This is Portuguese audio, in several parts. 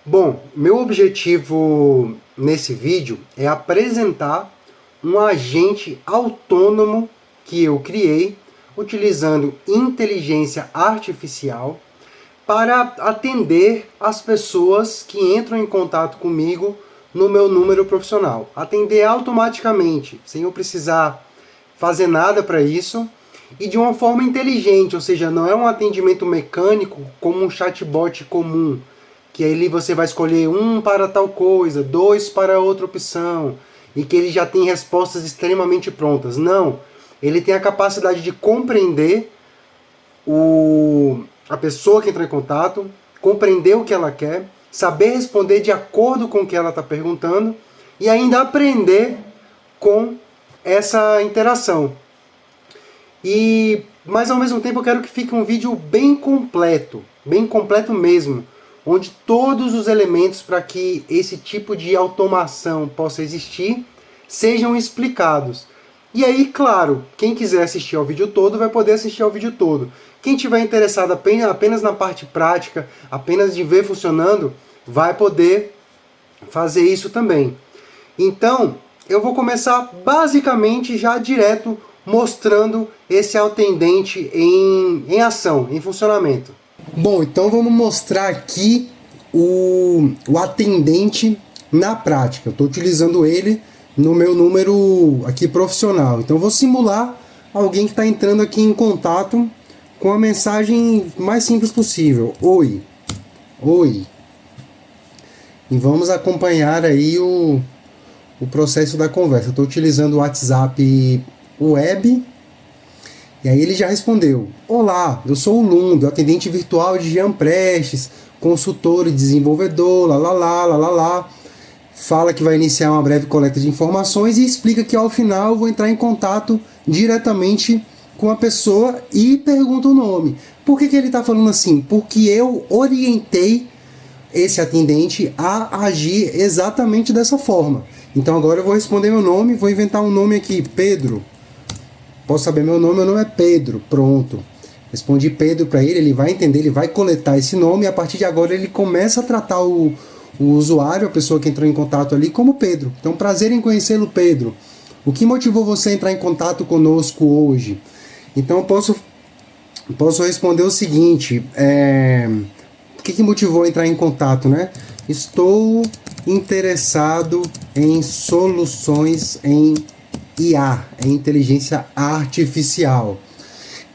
Bom, meu objetivo nesse vídeo é apresentar um agente autônomo que eu criei utilizando inteligência artificial para atender as pessoas que entram em contato comigo no meu número profissional. Atender automaticamente, sem eu precisar fazer nada para isso e de uma forma inteligente, ou seja, não é um atendimento mecânico como um chatbot comum, que aí você vai escolher um para tal coisa, dois para outra opção, e que ele já tem respostas extremamente prontas. Não, ele tem a capacidade de compreender a pessoa que entra em contato, compreender o que ela quer, saber responder de acordo com o que ela está perguntando e ainda aprender com essa interação. Mas ao mesmo tempo eu quero que fique um vídeo bem completo mesmo, onde todos os elementos para que esse tipo de automação possa existir sejam explicados. E aí, claro, quem quiser assistir ao vídeo todo vai poder assistir ao vídeo todo. Quem tiver interessado apenas na parte prática, apenas de ver funcionando, vai poder fazer isso também. Então, eu vou começar basicamente já direto mostrando esse atendente em ação, em funcionamento. Bom, então vamos mostrar aqui o atendente na prática. Eu estou utilizando ele no meu número aqui profissional. Então eu vou simular alguém que está entrando aqui em contato com a mensagem mais simples possível. Oi. Oi. E vamos acompanhar aí o processo da conversa. Eu estou utilizando o WhatsApp Web. E aí ele já respondeu: olá, eu sou o Lundo, atendente virtual de Jean Prestes, consultor e desenvolvedor, lá. Fala que vai iniciar uma breve coleta de informações e explica que ao final eu vou entrar em contato diretamente com a pessoa e pergunta o nome. Por que ele está falando assim? Porque eu orientei esse atendente a agir exatamente dessa forma. Então agora eu vou responder meu nome, vou inventar um nome aqui, Pedro. Posso saber meu nome é Pedro, pronto. Respondi Pedro para ele, ele vai entender, ele vai coletar esse nome e a partir de agora ele começa a tratar o usuário, a pessoa que entrou em contato ali, como Pedro. Então, prazer em conhecê-lo, Pedro. O que motivou você a entrar em contato conosco hoje? Então, eu posso responder o seguinte, o que motivou a entrar em contato, né? Estou interessado em soluções em IA, em inteligência artificial.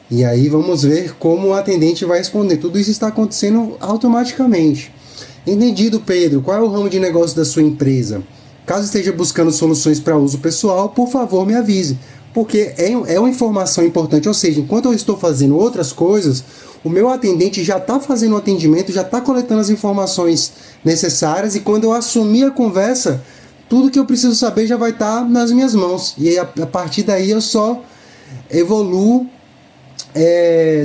E aí vamos ver como o atendente vai responder. Tudo isso está acontecendo automaticamente. Entendido, Pedro. Qual é o ramo de negócio da sua empresa? Caso esteja buscando soluções para uso pessoal, por favor me avise. Porque é uma informação importante. Ou seja, enquanto eu estou fazendo outras coisas, o meu atendente já está fazendo o atendimento, já está coletando as informações necessárias. E quando eu assumir a conversa, tudo que eu preciso saber já vai estar nas minhas mãos. E aí, a partir daí eu só evoluo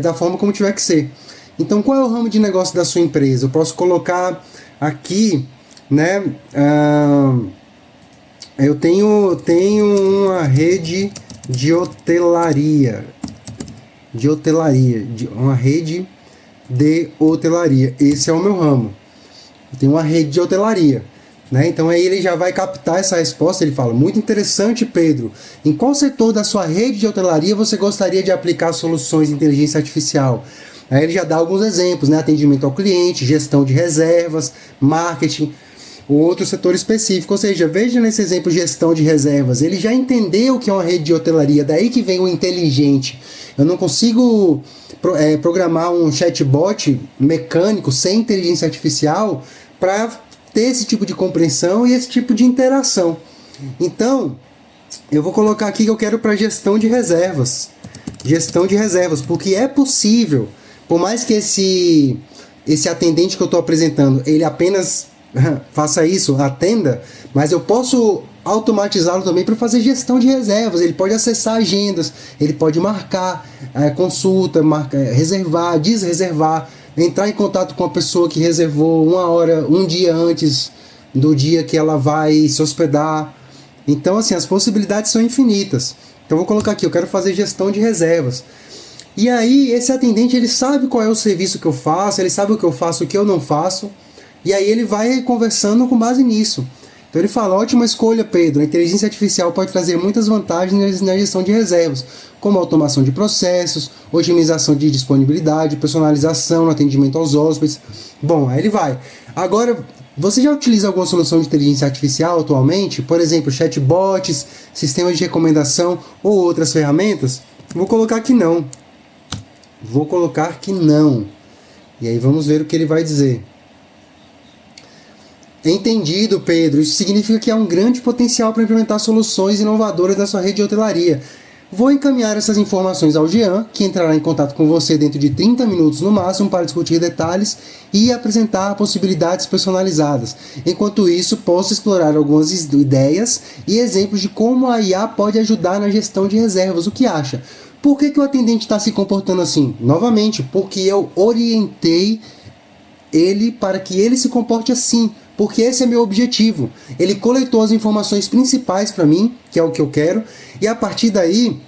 da forma como tiver que ser. Então, qual é o ramo de negócio da sua empresa? Eu posso colocar aqui, né? Eu tenho uma rede de hotelaria. Uma rede de hotelaria. Esse é o meu ramo. Eu tenho uma rede de hotelaria. Né? Então aí ele já vai captar essa resposta. Ele fala: muito interessante, Pedro. Em qual setor da sua rede de hotelaria você gostaria de aplicar soluções de inteligência artificial? Aí ele já dá alguns exemplos, né? Atendimento ao cliente, gestão de reservas, marketing, ou outro setor específico. Ou seja, veja nesse exemplo gestão de reservas, ele já entendeu o que é uma rede de hotelaria, daí que vem o inteligente. Eu não consigo programar um chatbot mecânico sem inteligência artificial para ter esse tipo de compreensão e esse tipo de interação. Então, eu vou colocar aqui que eu quero para gestão de reservas. Gestão de reservas, porque é possível, por mais que esse atendente que eu estou apresentando, ele apenas faça isso, atenda, mas eu posso automatizá-lo também para fazer gestão de reservas. Ele pode acessar agendas, ele pode marcar consulta, reservar, desreservar, entrar em contato com a pessoa que reservou uma hora, um dia antes do dia que ela vai se hospedar. Então, assim, as possibilidades são infinitas. Então, vou colocar aqui, eu quero fazer gestão de reservas. E aí, esse atendente, ele sabe qual é o serviço que eu faço, ele sabe o que eu faço, o que eu não faço. E aí ele vai conversando com base nisso. Então ele fala, ótima escolha, Pedro. A inteligência artificial pode trazer muitas vantagens na gestão de reservas, como automação de processos, otimização de disponibilidade, personalização no atendimento aos hóspedes. Bom, aí ele vai. Agora, você já utiliza alguma solução de inteligência artificial atualmente? Por exemplo, chatbots, sistemas de recomendação ou outras ferramentas? Vou colocar que não. Vou colocar que não. E aí vamos ver o que ele vai dizer. Entendido, Pedro. Isso significa que há um grande potencial para implementar soluções inovadoras na sua rede de hotelaria. Vou encaminhar essas informações ao Jean, que entrará em contato com você dentro de 30 minutos no máximo para discutir detalhes e apresentar possibilidades personalizadas. Enquanto isso, posso explorar algumas ideias e exemplos de como a IA pode ajudar na gestão de reservas. O que acha? Por que o atendente está se comportando assim? Novamente, porque eu orientei ele para que ele se comporte assim, porque esse é meu objetivo. Ele coletou as informações principais para mim, que é o que eu quero, e a partir daí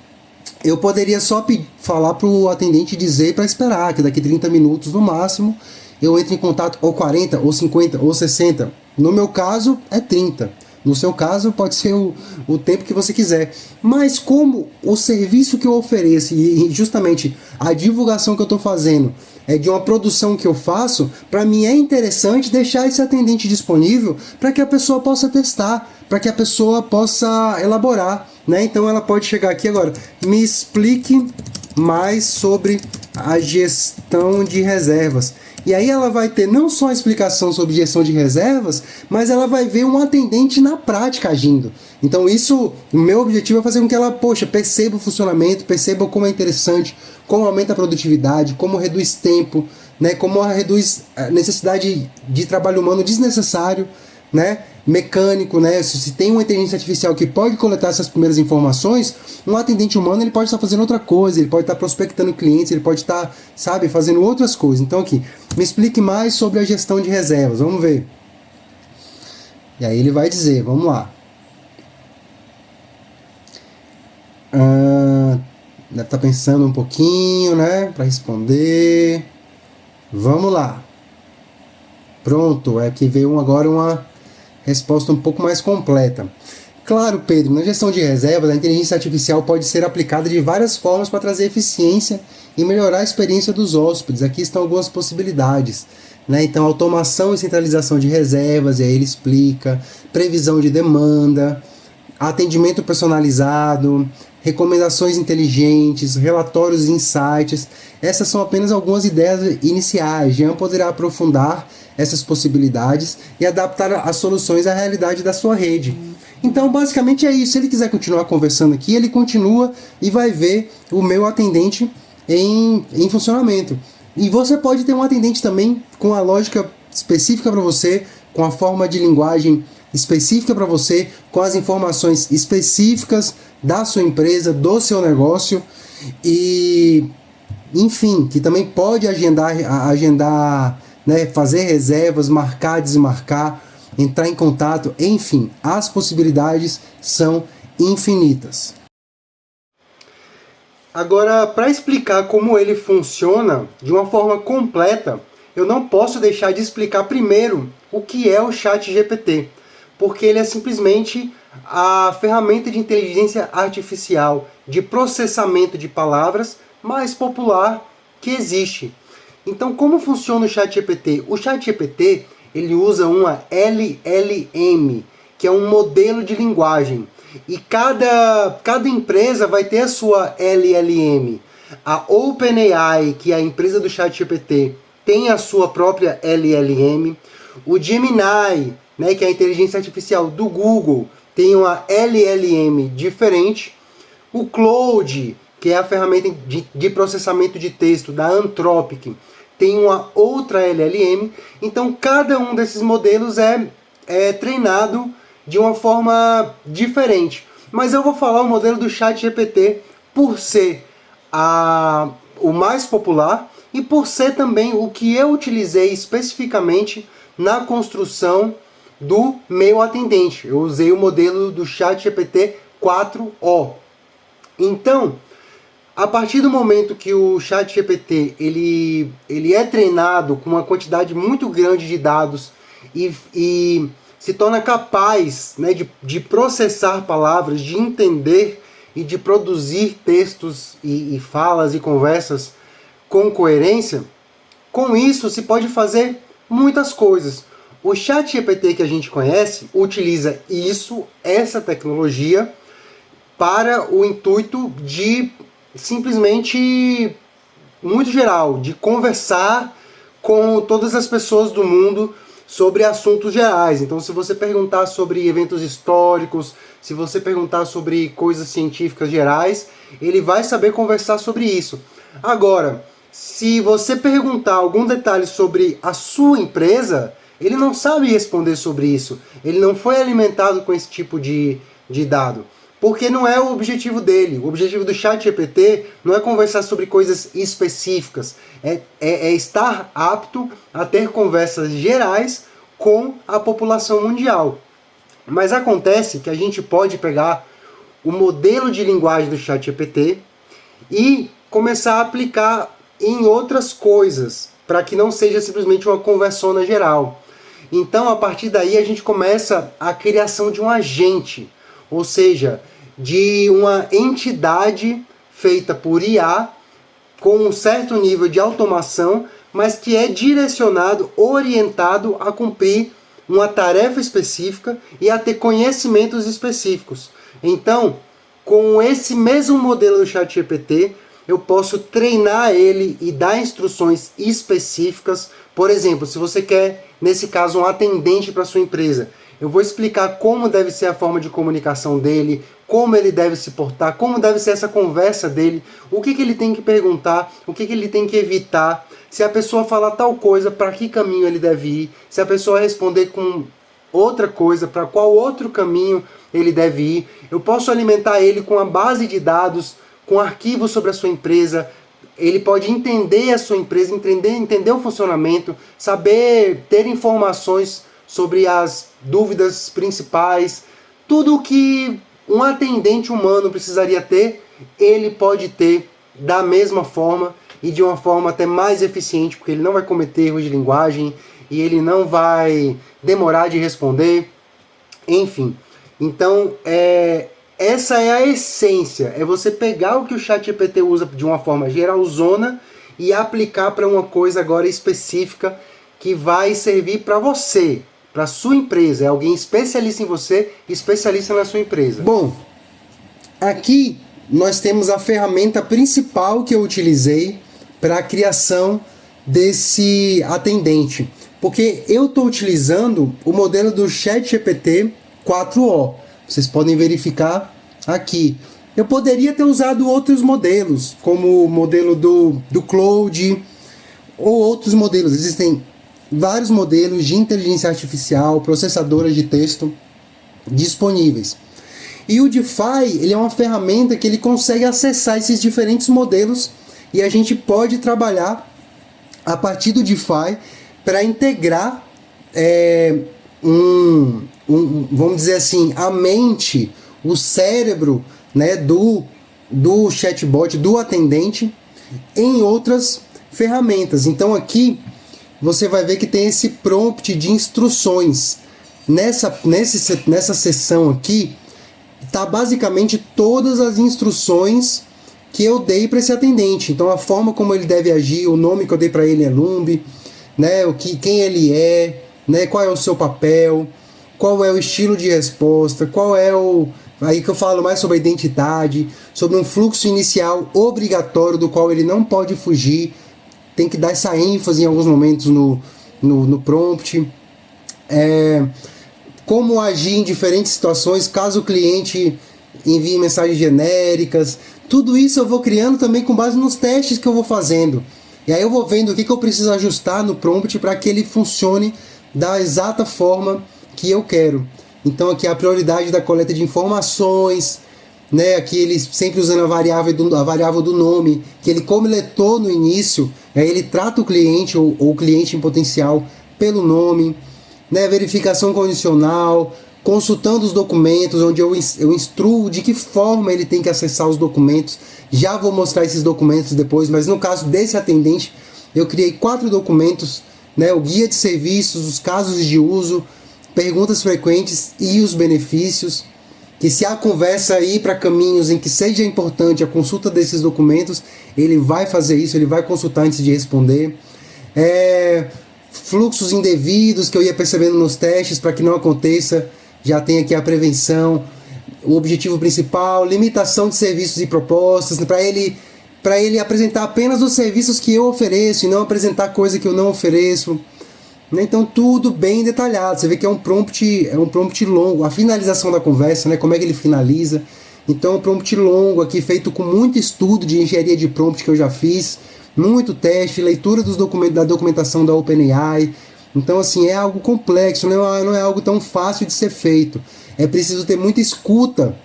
eu poderia só falar para o atendente dizer para esperar, que daqui 30 minutos no máximo eu entro em contato, ou 40, ou 50, ou 60. No meu caso é 30. No seu caso pode ser o tempo que você quiser. Mas como o serviço que eu ofereço e justamente a divulgação que eu estou fazendo é de uma produção que eu faço, para mim é interessante deixar esse atendente disponível para que a pessoa possa testar, para que a pessoa possa elaborar, né? Então ela pode chegar aqui agora, me explique mais sobre a gestão de reservas. E aí ela vai ter não só a explicação sobre gestão de reservas, mas ela vai ver um atendente na prática agindo. Então isso, o meu objetivo é fazer com que ela, perceba o funcionamento, perceba como é interessante, como aumenta a produtividade, como reduz tempo, né, como reduz a necessidade de trabalho humano desnecessário, né, mecânico, né, se tem uma inteligência artificial que pode coletar essas primeiras informações, um atendente humano ele pode estar fazendo outra coisa, ele pode estar prospectando clientes, ele pode estar, fazendo outras coisas. Então aqui, me explique mais sobre a gestão de reservas, vamos ver. E aí ele vai dizer, vamos lá. Deve estar pensando um pouquinho, né, para responder. Vamos lá. Pronto, é que veio agora uma resposta um pouco mais completa. Claro, Pedro, na gestão de reservas, a inteligência artificial pode ser aplicada de várias formas para trazer eficiência e melhorar a experiência dos hóspedes. Aqui estão algumas possibilidades, né? Então, automação e centralização de reservas, e aí ele explica, previsão de demanda, atendimento personalizado, recomendações inteligentes, relatórios e insights. Essas são apenas algumas ideias iniciais. Jean poderá aprofundar essas possibilidades e adaptar as soluções à realidade da sua rede. Então, basicamente é isso. Se ele quiser continuar conversando aqui, ele continua e vai ver o meu atendente em funcionamento. E você pode ter um atendente também com a lógica específica para você, com a forma de linguagem específica para você, com as informações específicas da sua empresa, do seu negócio e, enfim, que também pode agendar, né, fazer reservas, marcar, desmarcar, entrar em contato, enfim, as possibilidades são infinitas. Agora, para explicar como ele funciona de uma forma completa, eu não posso deixar de explicar primeiro o que é o ChatGPT, porque ele é simplesmente a ferramenta de inteligência artificial de processamento de palavras mais popular que existe. Então, como funciona o ChatGPT? O ChatGPT ele usa uma LLM, que é um modelo de linguagem. E cada empresa vai ter a sua LLM. A OpenAI, que é a empresa do ChatGPT, tem a sua própria LLM. O Gemini, né, que é a inteligência artificial do Google, tem uma LLM diferente. O Claude, que é a ferramenta de processamento de texto da Anthropic, tem uma outra LLM. Então, cada um desses modelos é treinado de uma forma diferente. Mas eu vou falar o modelo do ChatGPT por ser o mais popular e por ser também o que eu utilizei especificamente na construção do meu atendente. Eu usei o modelo do ChatGPT 4o. Então, a partir do momento que o ChatGPT ele é treinado com uma quantidade muito grande de dados e se torna capaz, né, de processar palavras, de entender e de produzir textos e falas e conversas com coerência, com isso se pode fazer muitas coisas. O ChatGPT que a gente conhece utiliza essa tecnologia, para o intuito de simplesmente, muito geral, de conversar com todas as pessoas do mundo sobre assuntos gerais. Então, se você perguntar sobre eventos históricos, se você perguntar sobre coisas científicas gerais, ele vai saber conversar sobre isso. Agora, se você perguntar algum detalhe sobre a sua empresa, ele não sabe responder sobre isso. Ele não foi alimentado com esse tipo de dado. Porque não é o objetivo dele. O objetivo do ChatGPT não é conversar sobre coisas específicas. É estar apto a ter conversas gerais com a população mundial. Mas acontece que a gente pode pegar o modelo de linguagem do ChatGPT e começar a aplicar em outras coisas, para que não seja simplesmente uma conversona geral. Então, a partir daí, a gente começa a criação de um agente, ou seja, de uma entidade feita por IA, com um certo nível de automação, mas que é direcionado, orientado a cumprir uma tarefa específica e a ter conhecimentos específicos. Então, com esse mesmo modelo do ChatGPT, eu posso treinar ele e dar instruções específicas. Por exemplo, se você quer, nesse caso, um atendente para sua empresa, eu vou explicar como deve ser a forma de comunicação dele, como ele deve se portar, como deve ser essa conversa dele, o que ele tem que perguntar, o que ele tem que evitar, se a pessoa falar tal coisa, para que caminho ele deve ir, se a pessoa responder com outra coisa, para qual outro caminho ele deve ir. Eu posso alimentar ele com a base de dados, com arquivos sobre a sua empresa. Ele pode entender a sua empresa, entender o funcionamento, saber ter informações sobre as dúvidas principais. Tudo o que um atendente humano precisaria ter, ele pode ter da mesma forma e de uma forma até mais eficiente, porque ele não vai cometer erros de linguagem e ele não vai demorar de responder. Enfim, então essa é a essência, é você pegar o que o ChatGPT usa de uma forma geralzona e aplicar para uma coisa agora específica que vai servir para você, para sua empresa. É alguém especialista em você, especialista na sua empresa. Bom, aqui nós temos a ferramenta principal que eu utilizei para a criação desse atendente, porque eu estou utilizando o modelo do ChatGPT 4o. Vocês podem verificar aqui. Eu poderia ter usado outros modelos, como o modelo do Claude, ou outros modelos. Existem vários modelos de inteligência artificial, processadoras de texto disponíveis. E o DeFi, ele é uma ferramenta que ele consegue acessar esses diferentes modelos e a gente pode trabalhar a partir do DeFi para integrar vamos dizer assim, a mente, o cérebro, né, do chatbot, do atendente, em outras ferramentas. Então aqui você vai ver que tem esse prompt de instruções. Nessa seção aqui está basicamente todas as instruções que eu dei para esse atendente. Então a forma como ele deve agir, o nome que eu dei para ele é Lumbi, né, quem ele é, né, qual é o seu papel, qual é o estilo de resposta, qual é aí que eu falo mais sobre a identidade, sobre um fluxo inicial obrigatório do qual ele não pode fugir, tem que dar essa ênfase em alguns momentos no prompt, como agir em diferentes situações caso o cliente envie mensagens genéricas. Tudo isso eu vou criando também com base nos testes que eu vou fazendo, e aí eu vou vendo o que eu preciso ajustar no prompt para que ele funcione da exata forma que eu quero. Então aqui a prioridade da coleta de informações, né? Aqui ele sempre usando a variável do nome, que ele coletou no início, aí ele trata o cliente ou o cliente em potencial pelo nome, né? Verificação condicional, consultando os documentos, onde eu instruo de que forma ele tem que acessar os documentos. Já vou mostrar esses documentos depois, mas no caso desse atendente, eu criei 4 documentos né, o guia de serviços, os casos de uso, perguntas frequentes e os benefícios, que se a conversa ir para caminhos em que seja importante a consulta desses documentos, ele vai fazer isso, ele vai consultar antes de responder. Fluxos indevidos que eu ia percebendo nos testes para que não aconteça, já tem aqui a prevenção, o objetivo principal, limitação de serviços e propostas, para ele apresentar apenas os serviços que eu ofereço e não apresentar coisa que eu não ofereço. Então tudo bem detalhado, você vê que é um prompt longo, a finalização da conversa, né, como é que ele finaliza. Então é um prompt longo aqui, feito com muito estudo de engenharia de prompt que eu já fiz, muito teste, leitura da documentação da OpenAI. Então assim, é algo complexo, não é algo tão fácil de ser feito. É preciso ter muita escuta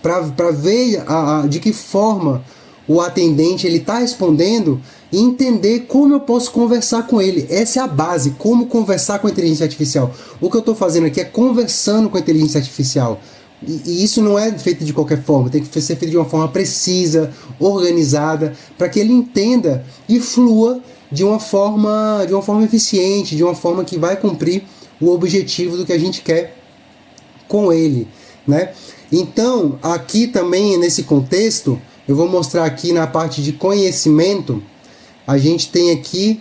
para ver de que forma o atendente está respondendo e entender como eu posso conversar com ele. Essa é a base, como conversar com a inteligência artificial. O que eu estou fazendo aqui é conversando com a inteligência artificial. E isso não é feito de qualquer forma, tem que ser feito de uma forma precisa, organizada, para que ele entenda e flua de uma forma eficiente, de uma forma que vai cumprir o objetivo do que a gente quer com ele, né? Então, aqui também nesse contexto, eu vou mostrar aqui na parte de conhecimento, a gente tem aqui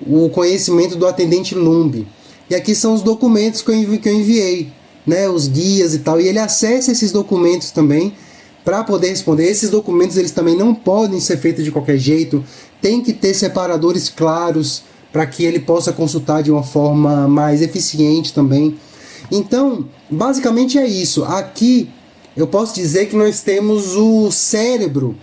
o conhecimento do atendente Lumbi. E aqui são os documentos que eu enviei, né, os guias e tal, e ele acessa esses documentos também para poder responder. Esses documentos eles também não podem ser feitos de qualquer jeito, tem que ter separadores claros para que ele possa consultar de uma forma mais eficiente também. Então, basicamente é isso. Aqui eu posso dizer que nós temos o cérebro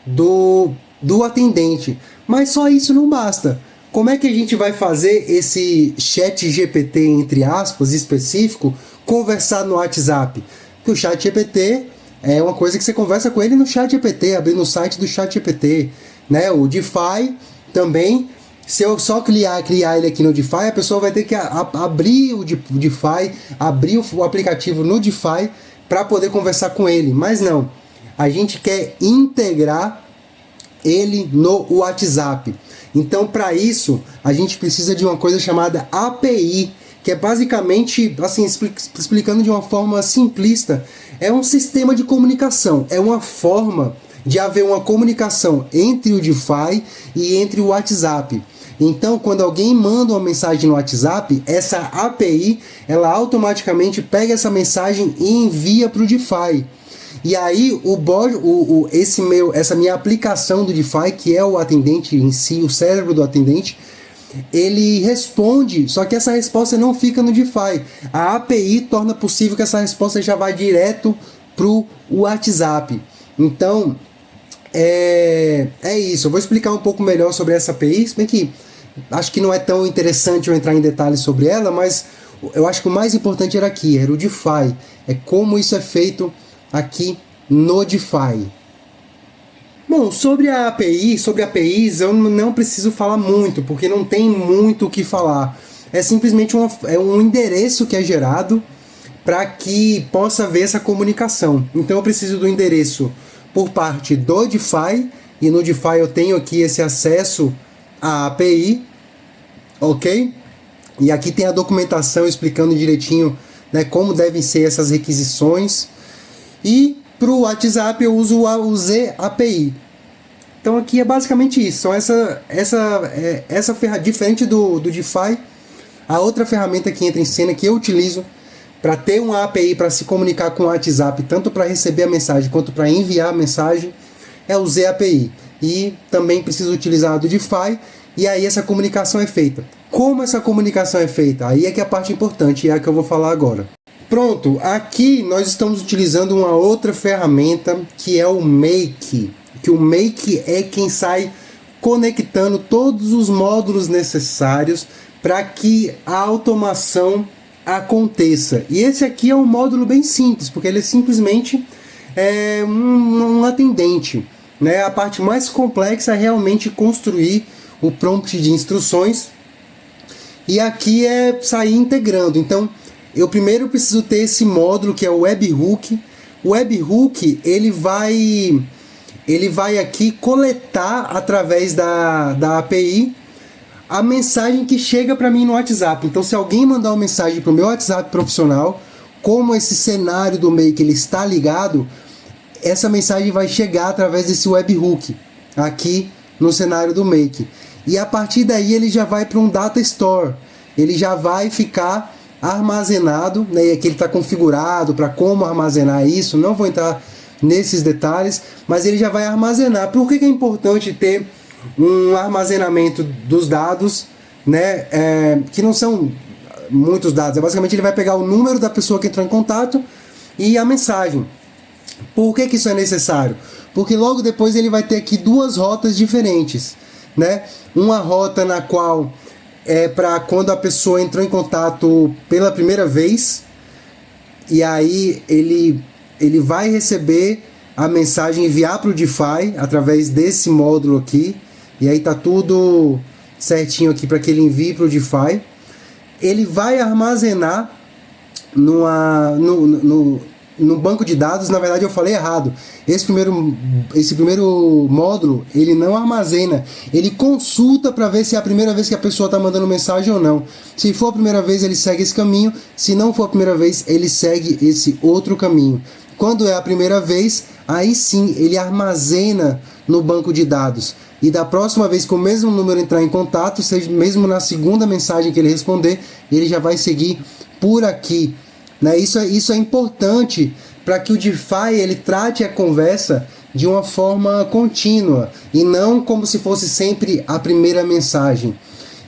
do atendente, mas só isso não basta. Como é que a gente vai fazer esse chat GPT, entre aspas, específico, conversar no WhatsApp? Porque o chat GPT é uma coisa que você conversa com ele no chat GPT, abrindo o site do chat GPT, né? O DeFi também, se eu só criar ele aqui no DeFi, a pessoa vai ter que abrir o DeFi, abrir o aplicativo no DeFi para poder conversar com ele. Mas não, a gente quer integrar ele no WhatsApp. Então, para isso, a gente precisa de uma coisa chamada API, que é basicamente, assim, explicando de uma forma simplista, é um sistema de comunicação, é uma forma de haver uma comunicação entre o DeFi e entre o WhatsApp. Então, quando alguém manda uma mensagem no WhatsApp, essa API, ela automaticamente pega essa mensagem e envia para o DeFi. E aí, essa minha aplicação do DeFi, que é o atendente em si, o cérebro do atendente, ele responde, só que essa resposta não fica no DeFi. A API torna possível que essa resposta já vá direto para o WhatsApp. Então, é isso. Eu vou explicar um pouco melhor sobre essa API, se bem que acho que não é tão interessante eu entrar em detalhes sobre ela, mas eu acho que o mais importante era o DeFi. É como isso é feito aqui no DeFi. Bom, sobre APIs, eu não preciso falar muito, porque não tem muito o que falar. É simplesmente um endereço que é gerado para que possa haver essa comunicação. Então eu preciso do endereço por parte do DeFi, e no DeFi eu tenho aqui esse acesso à API, ok? E aqui tem a documentação explicando direitinho, né, como devem ser essas requisições. E para o WhatsApp eu uso o Z-API. Então aqui é basicamente isso. Então essa ferramenta, diferente do DeFi, a outra ferramenta que entra em cena que eu utilizo para ter uma API para se comunicar com o WhatsApp, tanto para receber a mensagem quanto para enviar a mensagem, é o Z-API. E também preciso utilizar a do DeFi, e aí essa comunicação é feita. Como essa comunicação é feita? Aí é que é a parte importante, e é a que eu vou falar agora. Pronto, aqui nós estamos utilizando uma outra ferramenta que é o Make. Que o Make é quem sai conectando todos os módulos necessários para que a automação aconteça. E esse aqui é um módulo bem simples, porque ele é simplesmente um atendente, né? A parte mais complexa é realmente construir o prompt de instruções, e aqui é sair integrando. Então, eu primeiro preciso ter esse módulo que é o Webhook. O Webhook, ele vai aqui coletar através da API a mensagem que chega para mim no WhatsApp. Então, se alguém mandar uma mensagem para o meu WhatsApp profissional, como esse cenário do Make ele está ligado, essa mensagem vai chegar através desse webhook aqui no cenário do Make. E a partir daí ele já vai para um data store. Ele já vai ficar armazenado, né? E aqui ele está configurado para como armazenar isso. Não vou entrar nesses detalhes, mas ele já vai armazenar. Por que é importante ter um armazenamento dos dados, né? Que não são muitos dados. Basicamente ele vai pegar o número da pessoa que entrou em contato e a mensagem. Por que isso é necessário? Porque logo depois ele vai ter aqui duas rotas diferentes, né? Uma rota na qual é para quando a pessoa entrou em contato pela primeira vez, e aí ele vai receber a mensagem, enviar para o DeFi através desse módulo aqui, e aí tá tudo certinho aqui para que ele envie para o DeFi. Ele vai armazenar no banco de dados. Na verdade eu falei errado. Esse primeiro módulo, ele não armazena, ele consulta para ver se é a primeira vez que a pessoa está mandando mensagem ou não. Se for a primeira vez, ele segue esse caminho. Se não for a primeira vez, ele segue esse outro caminho. Quando é a primeira vez, aí sim ele armazena no banco de dados. E da próxima vez que o mesmo número entrar em contato, seja mesmo na segunda mensagem que ele responder, ele já vai seguir por aqui. Né? Isso é importante para que o DeFi ele trate a conversa de uma forma contínua e não como se fosse sempre a primeira mensagem.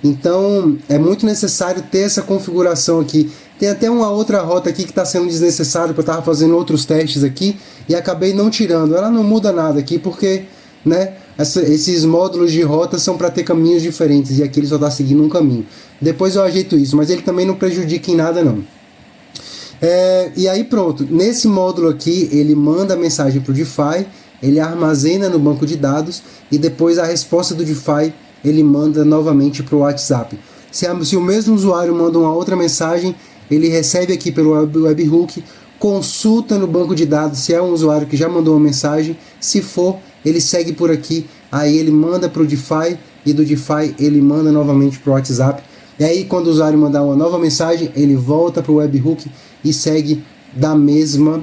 Então é muito necessário ter essa configuração aqui. Tem até uma outra rota aqui que está sendo desnecessário, porque eu estava fazendo outros testes aqui e acabei não tirando. Ela não muda nada aqui porque, né, esses módulos de rota são para ter caminhos diferentes e aqui ele só está seguindo um caminho. Depois eu ajeito isso, mas ele também não prejudica em nada não. E aí pronto, nesse módulo aqui ele manda a mensagem para o DeFi, ele armazena no banco de dados e depois a resposta do DeFi ele manda novamente para o WhatsApp. Se o mesmo usuário manda uma outra mensagem, ele recebe aqui pelo webhook, consulta no banco de dados se é um usuário que já mandou uma mensagem, se for, ele segue por aqui, aí ele manda para o DeFi e do DeFi ele manda novamente para o WhatsApp. E aí quando o usuário mandar uma nova mensagem, ele volta para o webhook e segue da mesma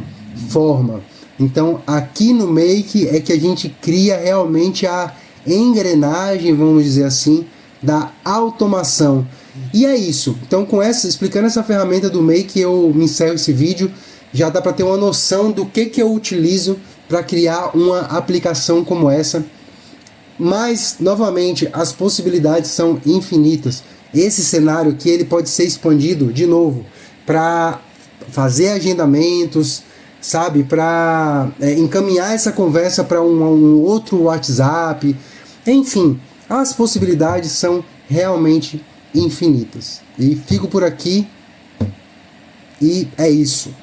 forma. Então aqui no Make é que a gente cria realmente a engrenagem, vamos dizer assim, da automação. E é isso. Então explicando essa ferramenta do Make, eu me encerro esse vídeo. Já dá para ter uma noção do que eu utilizo para criar uma aplicação como essa. Mas, novamente, as possibilidades são infinitas. Esse cenário aqui ele pode ser expandido de novo para fazer agendamentos, sabe, para encaminhar essa conversa para um outro WhatsApp. Enfim, as possibilidades são realmente infinitas. E fico por aqui e é isso.